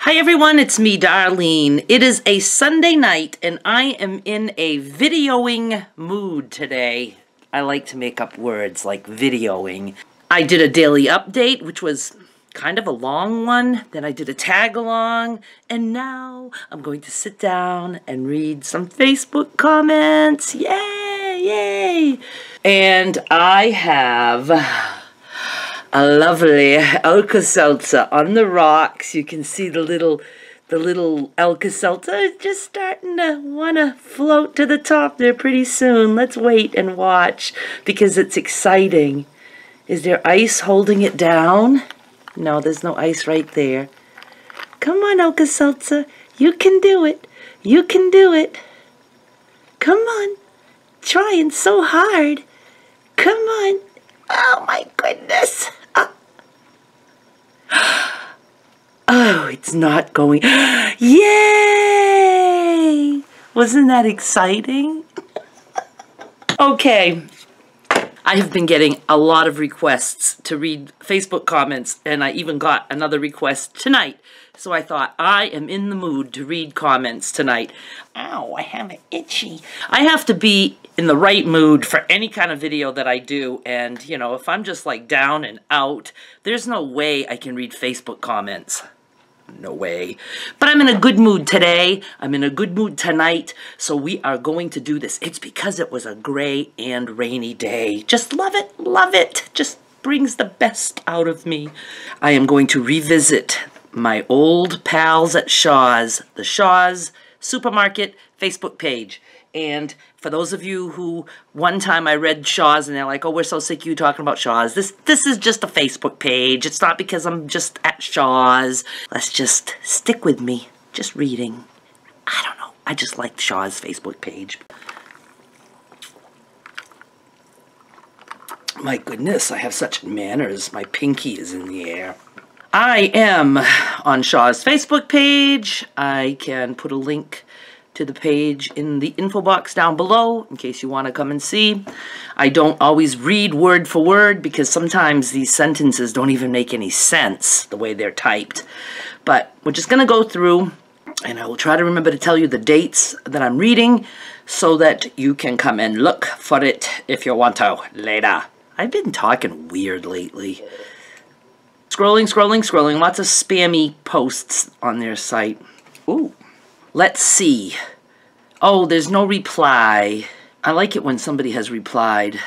Hi everyone, it's me, Darlene. It is a Sunday night and I am in a videoing mood today. I like to make up words like videoing. I did a daily update, which was kind of a long one. Then I did a tag along, and now I'm going to sit down and read some Facebook comments. Yay, yay. And I have a lovely Alka-Seltzer on the rocks. You can see the little Alka-Seltzer is just starting to want to float to the top there pretty soon. Let's wait and watch because it's exciting. Is there ice holding it down? No, there's no ice right there. Come on, Alka-Seltzer. You can do it. You can do it. Come on. Trying so hard. Come on. Oh my goodness. Oh, it's not going. Yay! Wasn't that exciting? Okay. I have been getting a lot of requests to read Facebook comments, and I even got another request tonight. So I thought, I am in the mood to read comments tonight. Ow, I have it itchy. I have to be in the right mood for any kind of video that I do, and, you know, if I'm just, like, down and out, there's no way I can read Facebook comments. No way. But I'm in a good mood today. I'm in a good mood tonight. So we are going to do this. It's because it was a gray and rainy day. Just love it. Love it. Just brings the best out of me. I am going to revisit my old pals at Shaw's. The Shaw's Supermarket Facebook page. And for those of you who one time I read Shaw's and they're like, oh, we're so sick of you talking about Shaw's. This is just a Facebook page. It's not because I'm just at Shaw's. Let's just stick with me. Just reading. I don't know. I just like Shaw's Facebook page. My goodness, I have such manners. My pinky is in the air. I am on Shaw's Facebook page. I can put a link to the page in the info box down below in case you want to come and see. I don't always read word for word because sometimes these sentences don't even make any sense the way they're typed. But we're just going to go through, and I will try to remember to tell you the dates that I'm reading so that you can come and look for it if you want to later. I've been talking weird lately. Scrolling, scrolling, scrolling. Lots of spammy posts on their site. Ooh. Let's see. Oh, there's no reply. I like it when somebody has replied.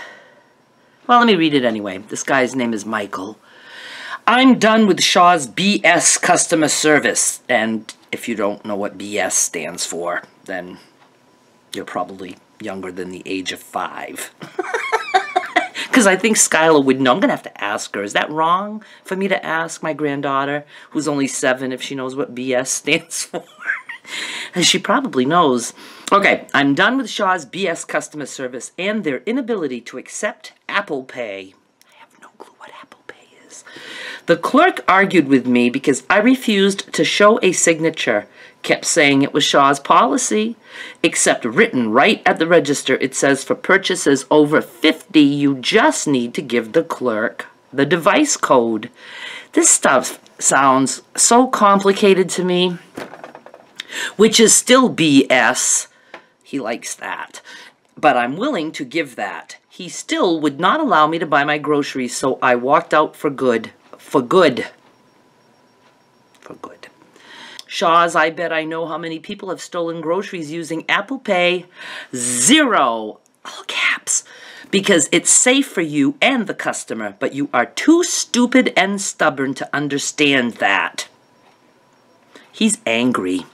Well, let me read it anyway. This guy's name is Michaud. I'm done with Shaw's BS customer service. And if you don't know what BS stands for, then you're probably younger than the age of 5. Because I think Skylar would know. I'm going to have to ask her. Is that wrong for me to ask my granddaughter, who's only 7, if she knows what BS stands for? And she probably knows. Okay, I'm done with Shaw's BS customer service and their inability to accept Apple Pay. I have no clue what Apple Pay is. The clerk argued with me because I refused to show a signature. Kept saying it was Shaw's policy. Except written right at the register, it says for purchases over 50, you just need to give the clerk the device code. This stuff sounds so complicated to me. Which is still BS. He likes that. But I'm willing to give that. He still would not allow me to buy my groceries, so I walked out for good. For good. For good. Shaw's, I bet I know how many people have stolen groceries using Apple Pay. 0. All caps. Because it's safe for you and the customer, but you are too stupid and stubborn to understand that. He's angry.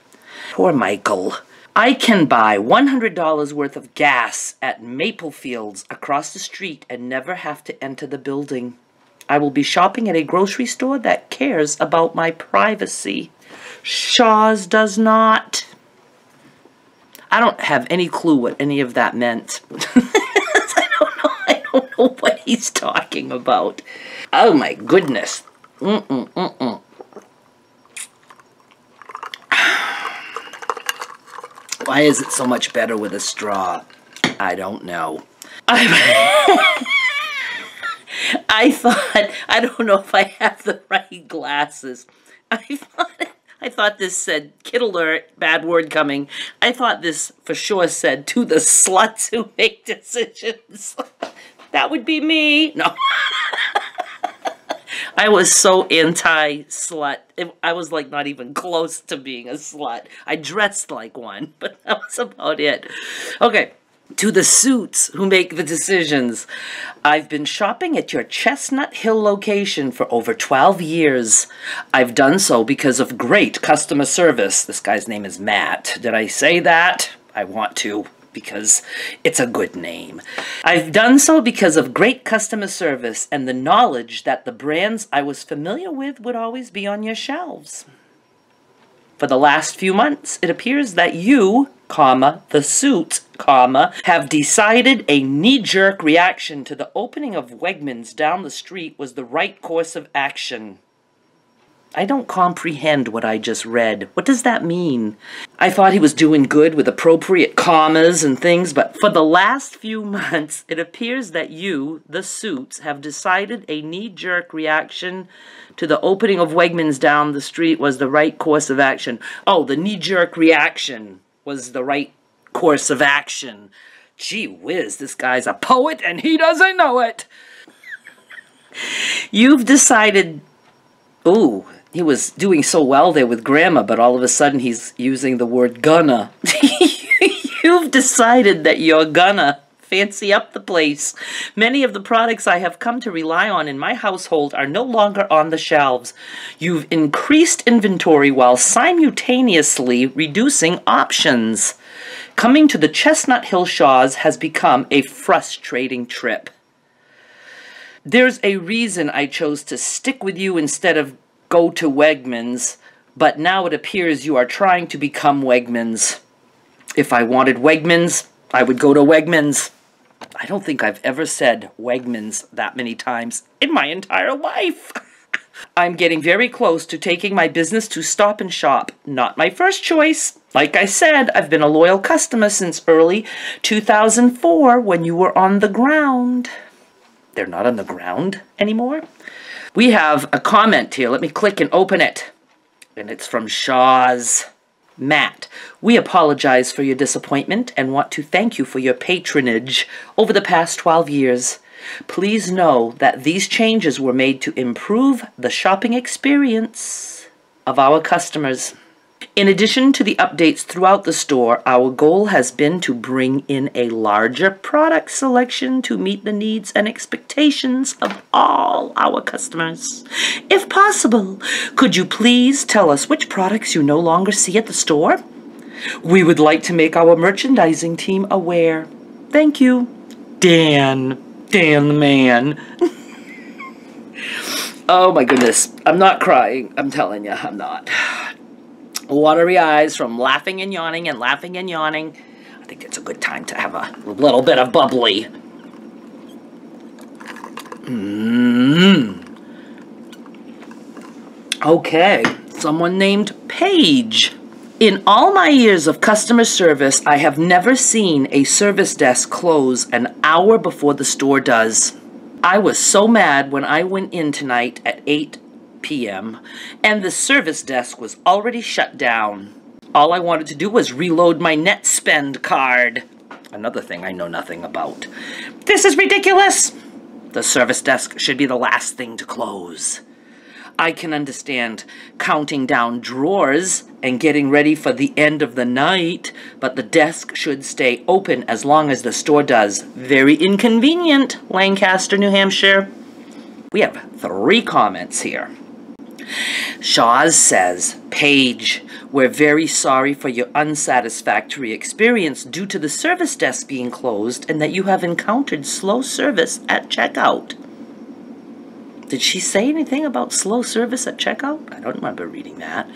Poor Michael. I can buy $100 worth of gas at Maple Fields across the street and never have to enter the building. I will be shopping at a grocery store that cares about my privacy. Shaw's does not. I don't have any clue what any of that meant. I don't know what he's talking about. Oh my goodness. Why is it so much better with a straw? I don't know. I thought, I don't know if I have the right glasses. I thought this said, kid alert, bad word coming. I thought this for sure said, to the sluts who make decisions. That would be me. No. I was so anti-slut. I was like not even close to being a slut. I dressed like one, but that was about it. Okay. To the suits who make the decisions. I've been shopping at your Chestnut Hill location for over 12 years. I've done so because of great customer service. This guy's name is Matt. Did I say that? I want to, because it's a good name. I've done so because of great customer service and the knowledge that the brands I was familiar with would always be on your shelves. For the last few months, it appears that you, the suits, have decided a knee-jerk reaction to the opening of Wegmans down the street was the right course of action. I don't comprehend what I just read. What does that mean? I thought he was doing good with appropriate commas and things, but for the last few months, it appears that you, the suits, have decided a knee-jerk reaction to the opening of Wegmans down the street was the right course of action. Oh, the knee-jerk reaction was the right course of action. Gee whiz, this guy's a poet and he doesn't know it. You've decided... Ooh, he was doing so well there with grammar, but all of a sudden he's using the word gonna. You've decided that you're gonna fancy up the place. Many of the products I have come to rely on in my household are no longer on the shelves. You've increased inventory while simultaneously reducing options. Coming to the Chestnut Hill Shaws has become a frustrating trip. There's a reason I chose to stick with you instead of go to Wegmans, but now it appears you are trying to become Wegmans. If I wanted Wegmans, I would go to Wegmans. I don't think I've ever said Wegmans that many times in my entire life. I'm getting very close to taking my business to Stop and Shop. Not my first choice. Like I said, I've been a loyal customer since early 2004 when you were on the ground. They're not on the ground anymore. We have a comment here. Let me click and open it. And it's from Shaw's. Matt, we apologize for your disappointment and want to thank you for your patronage over the past 12 years. Please know that these changes were made to improve the shopping experience of our customers. In addition to the updates throughout the store, our goal has been to bring in a larger product selection to meet the needs and expectations of all our customers. If possible, could you please tell us which products you no longer see at the store? We would like to make our merchandising team aware. Thank you. Dan the man. Oh my goodness. I'm not crying. I'm telling you, I'm not. Watery eyes from laughing and yawning and laughing and yawning. I think it's a good time to have a little bit of bubbly. Okay, someone named Paige. In all my years of customer service, I have never seen a service desk close an hour before the store does. I was so mad when I went in tonight at 8 p.m. and the service desk was already shut down. All I wanted to do was reload my net spend card. Another thing I know nothing about. This is ridiculous! The service desk should be the last thing to close. I can understand counting down drawers and getting ready for the end of the night, but the desk should stay open as long as the store does. Very inconvenient, Lancaster, New Hampshire. We have 3 comments here. Shaw's says, Paige, we're very sorry for your unsatisfactory experience due to the service desk being closed and that you have encountered slow service at checkout. Did she say anything about slow service at checkout? I don't remember reading that.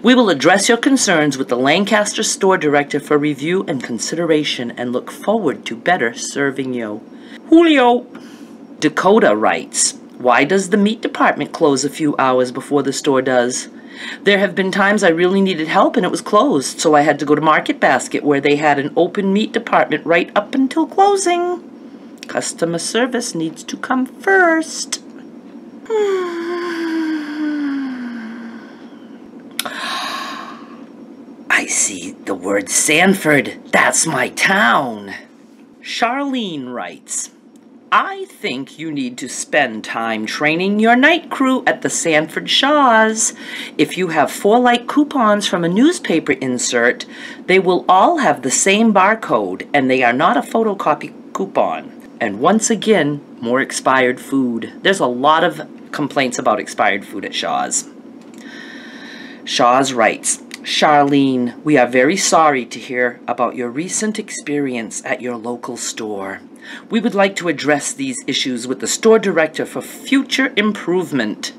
We will address your concerns with the Lancaster store director for review and consideration and look forward to better serving you. Julio. Dakota writes, why does the meat department close a few hours before the store does? There have been times I really needed help and it was closed, so I had to go to Market Basket where they had an open meat department right up until closing. Customer service needs to come first. I see the word Sanford. That's my town. Charlene writes, I think you need to spend time training your night crew at the Sanford Shaws. If you have 4 light coupons from a newspaper insert, they will all have the same barcode, and they are not a photocopy coupon. And once again, more expired food. There's a lot of complaints about expired food at Shaw's. Shaw's writes, Charlene, we are very sorry to hear about your recent experience at your local store. We would like to address these issues with the store director for future improvement.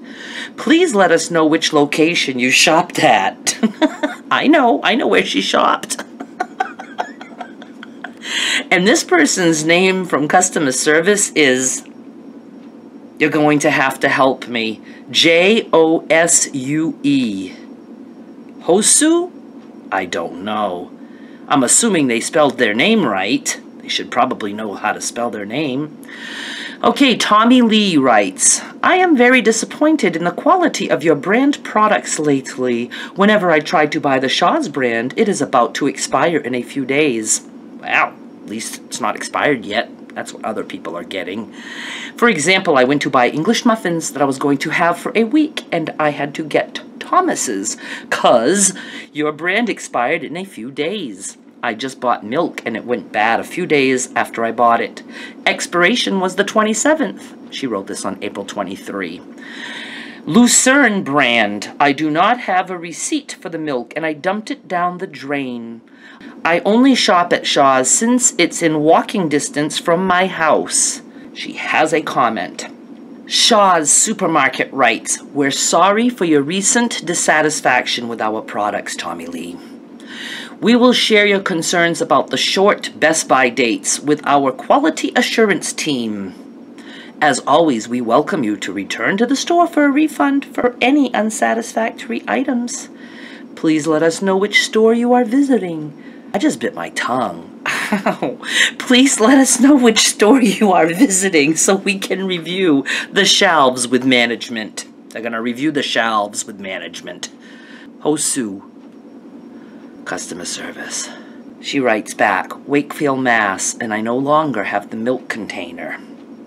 Please let us know which location you shopped at. I know where she shopped. And this person's name from customer service is, you're going to have to help me, Josue. Hosu? I don't know. I'm assuming they spelled their name right. They should probably know how to spell their name. Okay, Tommy Lee writes, I am very disappointed in the quality of your brand products lately. Whenever I try to buy the Shaw's brand, it is about to expire in a few days. Well, at least it's not expired yet. That's what other people are getting. For example, I went to buy English muffins that I was going to have for a week, and I had to get Thomas's, 'cause your brand expired in a few days. I just bought milk, and it went bad a few days after I bought it. Expiration was the 27th. She wrote this on April 23. Lucerne brand. I do not have a receipt for the milk, and I dumped it down the drain. I only shop at Shaw's since it's in walking distance from my house. She has a comment. Shaw's Supermarket writes, we're sorry for your recent dissatisfaction with our products, Tommy Lee. We will share your concerns about the short Best Buy dates with our quality assurance team. As always, we welcome you to return to the store for a refund for any unsatisfactory items. Please let us know which store you are visiting. I just bit my tongue. Ow. Please let us know which store you are visiting so we can review the shelves with management. They're going to review the shelves with management. Hosu. Customer service. She writes back, Wakefield, Mass, and I no longer have the milk container.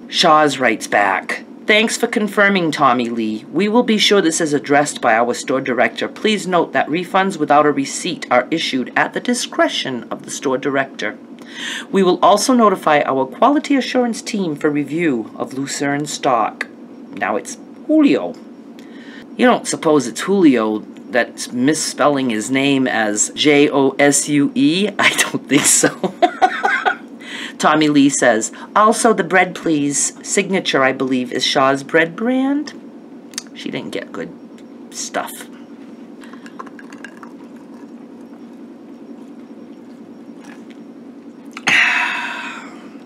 Shaw's writes back, thanks for confirming, Tommy Lee. We will be sure this is addressed by our store director. Please note that refunds without a receipt are issued at the discretion of the store director. We will also notify our quality assurance team for review of Lucerne stock. Now it's Julio. You don't suppose it's Julio that's misspelling his name as Josue? I don't think so. Tommy Lee says, also the bread, please. Signature, I believe, is Shaw's bread brand. She didn't get good stuff.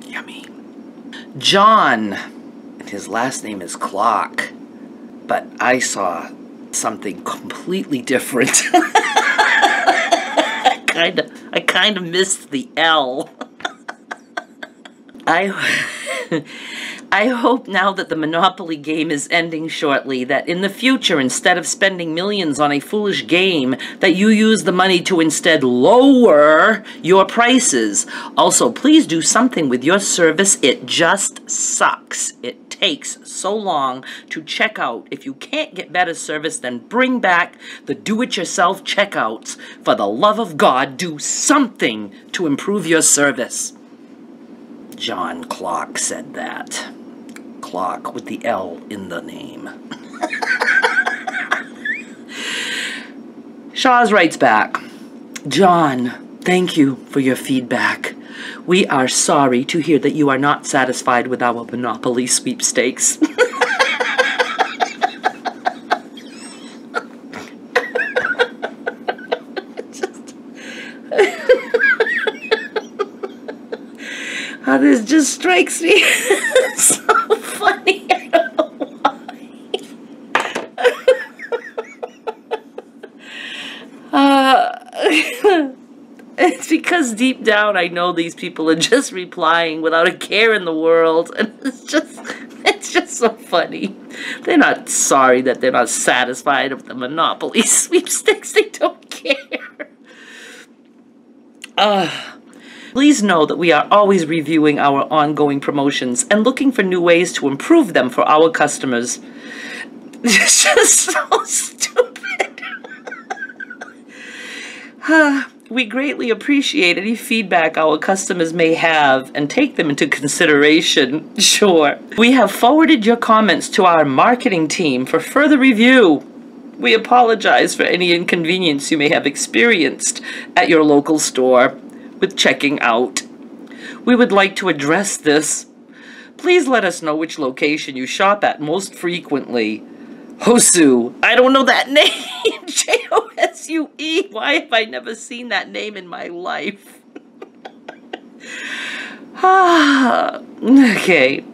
Yummy. John, and his last name is Clock, but I saw something completely different. I kind of missed the L. I hope now that the Monopoly game is ending shortly, that in the future, instead of spending millions on a foolish game, that you use the money to instead lower your prices. Also, please do something with your service. It just sucks. It takes so long to check out. If you can't get better service, then bring back the do-it-yourself checkouts. For the love of God, do something to improve your service. John Clock said that. Clock with the L in the name. Shaw's writes back, John, thank you for your feedback. We are sorry to hear that you are not satisfied with our Monopoly sweepstakes. This just strikes me so funny. I don't know why. It's because deep down I know these people are just replying without a care in the world, and it's just so funny. They're not sorry that they're not satisfied with the Monopoly sweepstakes. They don't care. Please know that we are always reviewing our ongoing promotions and looking for new ways to improve them for our customers. It's just so stupid. We greatly appreciate any feedback our customers may have and take them into consideration. Sure. We have forwarded your comments to our marketing team for further review. We apologize for any inconvenience you may have experienced at your local store with checking out. We would like to address this. Please let us know which location you shop at most frequently. Hosu. I don't know that name. Josue. Why have I never seen that name in my life? Okay.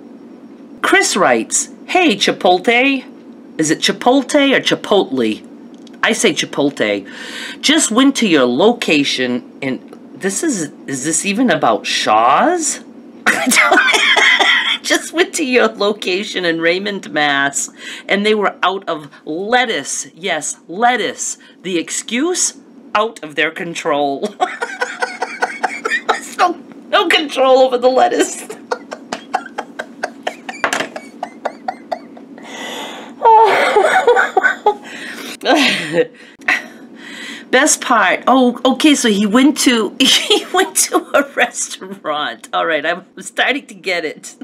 Chris writes, hey, Chipotle. Is it Chipotle or Chipotle? I say Chipotle. Just went to your location in... is this even about Shaw's? Just went to your location in Raymond, Mass, and they were out of lettuce. Yes, lettuce. The excuse? Out of their control. No control over the lettuce. Best part. Oh, okay, so he went to a restaurant. All right, I'm starting to get it.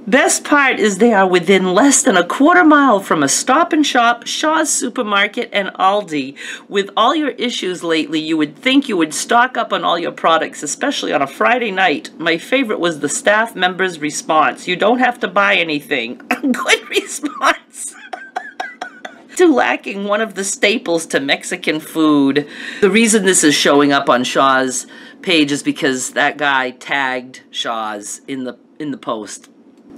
Best part is they are within less than a quarter mile from a Stop and Shop, Shaw's Supermarket, and Aldi. With all your issues lately, you would think you would stock up on all your products, especially on a Friday night. My favorite was the staff member's response. You don't have to buy anything. Good response. Still lacking one of the staples to Mexican food. The reason this is showing up on Shaw's page is because that guy tagged Shaw's in the post.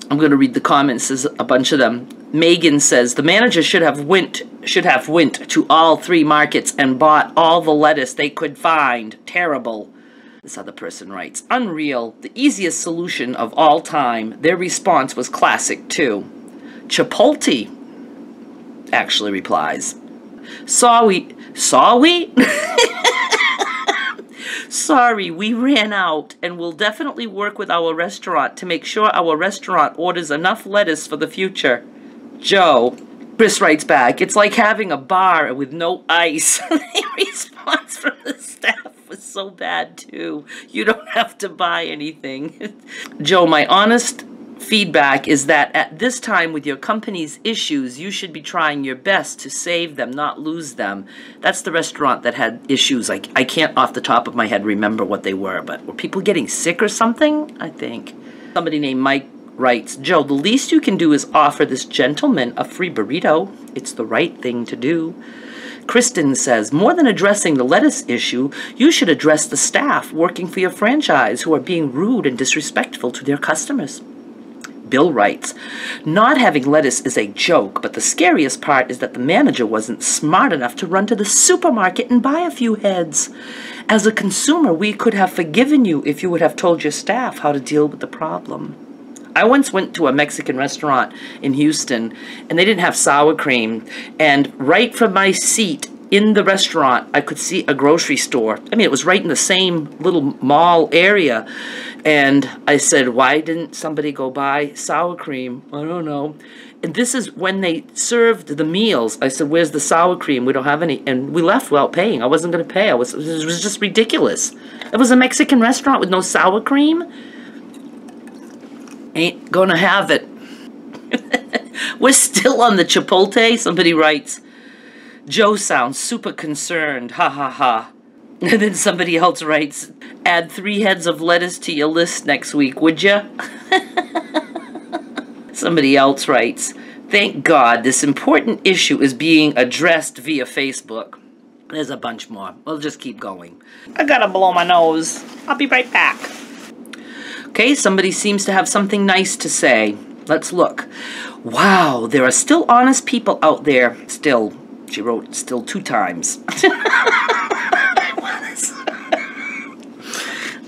I'm going to read the comments. There's a bunch of them. Megan says the manager should have went to all 3 markets and bought all the lettuce they could find. Terrible. This other person writes, unreal. The easiest solution of all time. Their response was classic too. Chipotle actually replies, Saw we? Sorry, we ran out, and we'll definitely work with our restaurant to make sure our restaurant orders enough lettuce for the future. Joe. Chris writes back, it's like having a bar with no ice. The response from the staff was so bad too. You don't have to buy anything. Joe, my honest feedback is that at this time with your company's issues, you should be trying your best to save them, not lose them. That's the restaurant that had issues. I can't off the top of my head remember what they were, but were people getting sick or something? I think. Somebody named Mike writes, Joe, the least you can do is offer this gentleman a free burrito. It's the right thing to do. Kristen says, more than addressing the lettuce issue, you should address the staff working for your franchise who are being rude and disrespectful to their customers. Bill writes, not having lettuce is a joke, but the scariest part is that the manager wasn't smart enough to run to the supermarket and buy a few heads. As a consumer, we could have forgiven you if you would have told your staff how to deal with the problem. I once went to a Mexican restaurant in Houston, and they didn't have sour cream, and right from my seat in the restaurant, I could see a grocery store. I mean, it was right in the same little mall area. And I said, why didn't somebody go buy sour cream? I don't know. And this is when they served the meals. I said, where's the sour cream? We don't have any. And we left without paying. I wasn't going to pay. It was just ridiculous. It was a Mexican restaurant with no sour cream. Ain't gonna have it. We're still on the Chipotle. Somebody writes, Joe sounds super concerned. Ha ha ha. And then somebody else writes, add 3 heads of lettuce to your list next week, would ya? Somebody else writes, thank God this important issue is being addressed via Facebook. There's a bunch more. We'll just keep going. I gotta blow my nose. I'll be right back. Okay, somebody seems to have something nice to say. Let's look. Wow, there are still honest people out there. Still, she wrote still 2 times.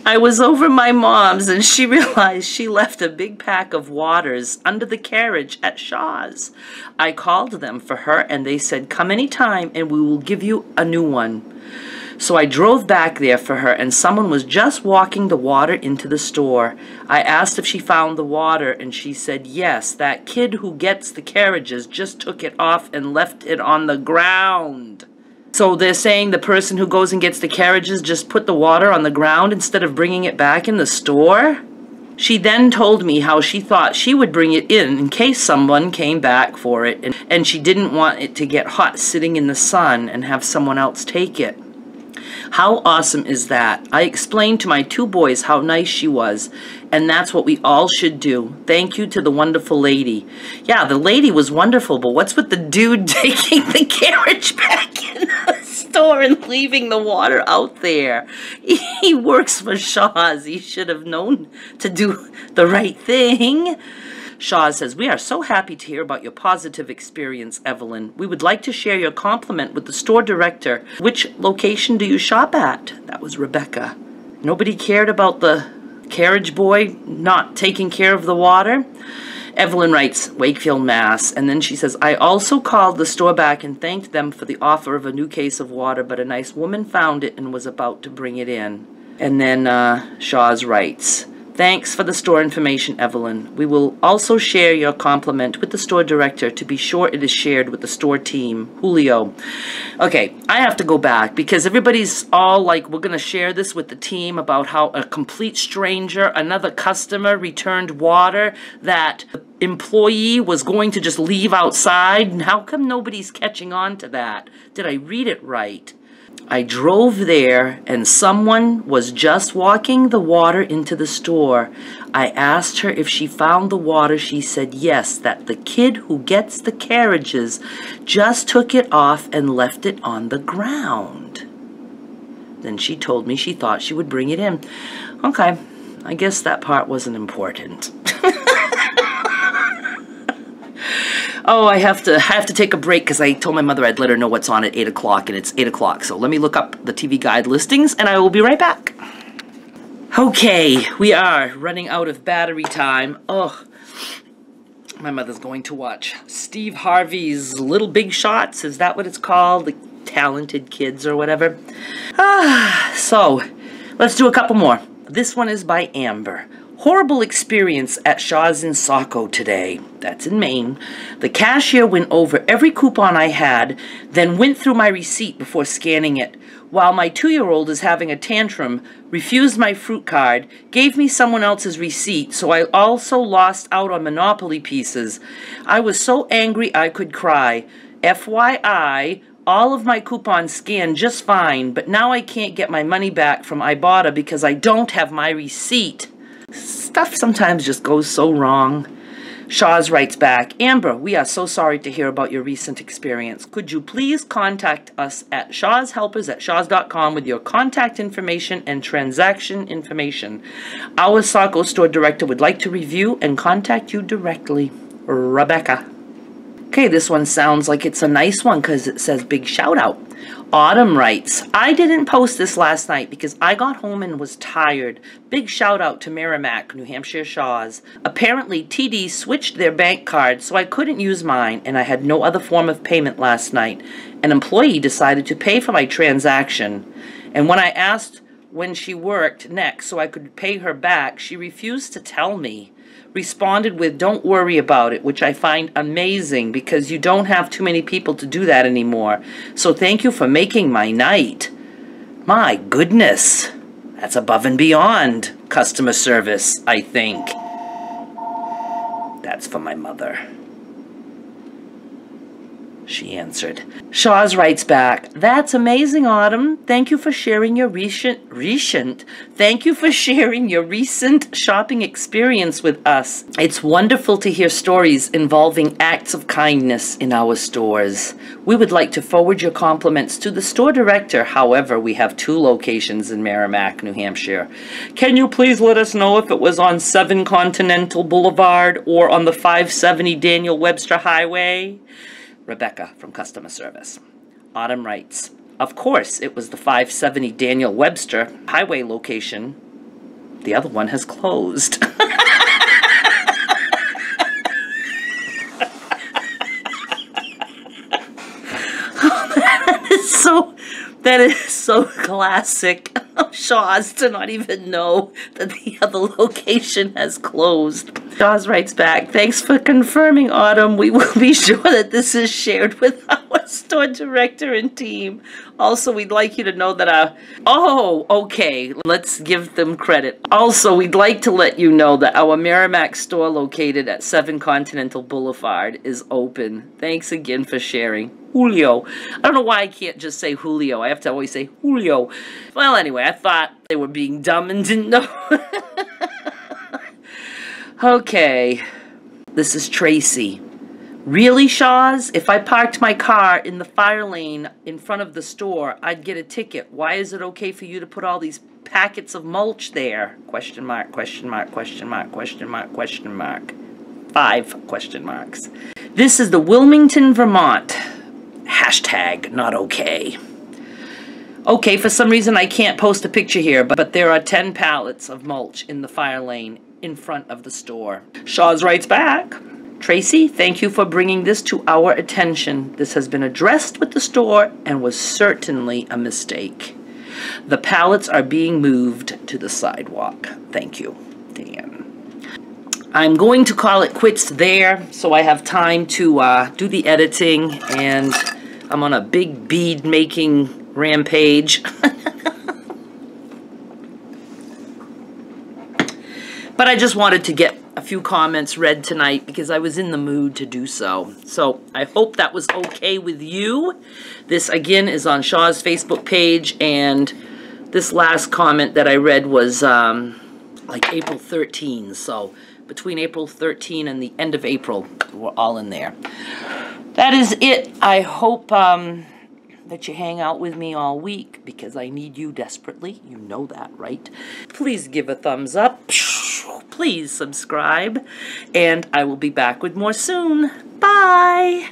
I was over my mom's and she realized she left a big pack of waters under the carriage at Shaw's. I called them for her and they said, come anytime and we will give you a new one. So I drove back there for her and someone was just walking the water into the store. I asked if she found the water and she said, yes, that kid who gets the carriages just took it off and left it on the ground. So they're saying the person who goes and gets the carriages just put the water on the ground instead of bringing it back in the store? She then told me how she thought she would bring it in case someone came back for it, and she didn't want it to get hot sitting in the sun and have someone else take it. How awesome is that? I explained to my 2 boys how nice she was, and that's what we all should do. Thank you to the wonderful lady. Yeah, the lady was wonderful, but what's with the dude taking the carriage back in the store and leaving the water out there? He works for Shaw's. He should have known to do the right thing. Shaw says, we are so happy to hear about your positive experience, Evelyn. We would like to share your compliment with the store director. Which location do you shop at? That was Rebecca. Nobody cared about the carriage boy not taking care of the water? Evelyn writes, Wakefield, Mass. And then she says, I also called the store back and thanked them for the offer of a new case of water, but a nice woman found it and was about to bring it in. And then Shaw's writes, thanks for the store information, Evelyn. We will also share your compliment with the store director to be sure it is shared with the store team. Julio. Okay, I have to go back because everybody's all like, we're going to share this with the team about how a complete stranger, another customer, returned water that the employee was going to just leave outside. And how come nobody's catching on to that? Did I read it right? I drove there and someone was just walking the water into the store. I asked her if she found the water. She said yes, that the kid who gets the carriages just took it off and left it on the ground. Then she told me she thought she would bring it in. Okay, I guess that part wasn't important. Oh, I have to take a break because I told my mother I'd let her know what's on at 8 o'clock, and it's 8 o'clock. So let me look up the TV Guide listings, and I will be right back. Okay, we are running out of battery time. Oh, my mother's going to watch Steve Harvey's Little Big Shots. Is that what it's called? The Talented Kids or whatever. So let's do a couple more. This one is by Amber. Horrible experience at Shaw's in Saco today. That's in Maine. The cashier went over every coupon I had, then went through my receipt before scanning it. While my 2-year-old is having a tantrum, refused my fruit card, gave me someone else's receipt, so I also lost out on Monopoly pieces. I was so angry I could cry. FYI, all of my coupons scanned just fine, but now I can't get my money back from Ibotta because I don't have my receipt. Stuff sometimes just goes so wrong. Shaw's writes back, Amber, we are so sorry to hear about your recent experience. Could you please contact us at shawshelpers@shaws.com with your contact information and transaction information. Our Saco store director would like to review and contact you directly. Rebecca. Okay, this one sounds like it's a nice one because it says big shout out. Autumn writes, I didn't post this last night because I got home and was tired. Big shout out to Merrimack, New Hampshire Shaw's. Apparently TD switched their bank card so I couldn't use mine and I had no other form of payment last night. An employee decided to pay for my transaction, and when I asked when she worked next so I could pay her back, she refused to tell me. Responded with, don't worry about it, which I find amazing because you don't have too many people to do that anymore. So thank you for making my night. My goodness, that's above and beyond customer service, I think. That's for my mother. She answered. Shaw's writes back, that's amazing, Autumn. Thank you for sharing your recent shopping experience with us. It's wonderful to hear stories involving acts of kindness in our stores. We would like to forward your compliments to the store director. However, we have 2 locations in Merrimack, New Hampshire. Can you please let us know if it was on 7 Continental Boulevard or on the 570 Daniel Webster Highway? Rebecca from Customer Service. Autumn writes, of course it was the 570 Daniel Webster Highway location. The other one has closed. That is so classic of Shaw's to not even know that the other location has closed. Shaw's writes back, thanks for confirming, Autumn. We will be sure that this is shared with our store director and team. Also, we'd like you to know that oh, okay, let's give them credit. Also, we'd like to let you know that our Merrimack store located at 7 Continental Boulevard is open. Thanks again for sharing. Julio. I don't know why I can't just say Julio. I have to always say Julio. Well, anyway, I thought they were being dumb and didn't know. Okay. This is Tracy. Really, Shaw's? If I parked my car in the fire lane in front of the store, I'd get a ticket. Why is it okay for you to put all these packets of mulch there? Question mark, question mark, question mark, question mark, question mark. 5 question marks. This is the Wilmington, Vermont. Hashtag not okay. Okay, for some reason I can't post a picture here, but there are 10 pallets of mulch in the fire lane in front of the store. Shaw's writes back, Tracy, thank you for bringing this to our attention. This has been addressed with the store and was certainly a mistake. The pallets are being moved to the sidewalk. Thank you, Dan. I'm going to call it quits there, so I have time to do the editing, and I'm on a big bead making rampage. But I just wanted to get a few comments read tonight because I was in the mood to do so. So I hope that was okay with you. This again is on Shaw's Facebook page, and this last comment that I read was like April 13, so between April 13 and the end of April, we're all in there. That is it. I hope that you hang out with me all week because I need you desperately. You know that, right? Please give a thumbs up. Please subscribe. And I will be back with more soon. Bye.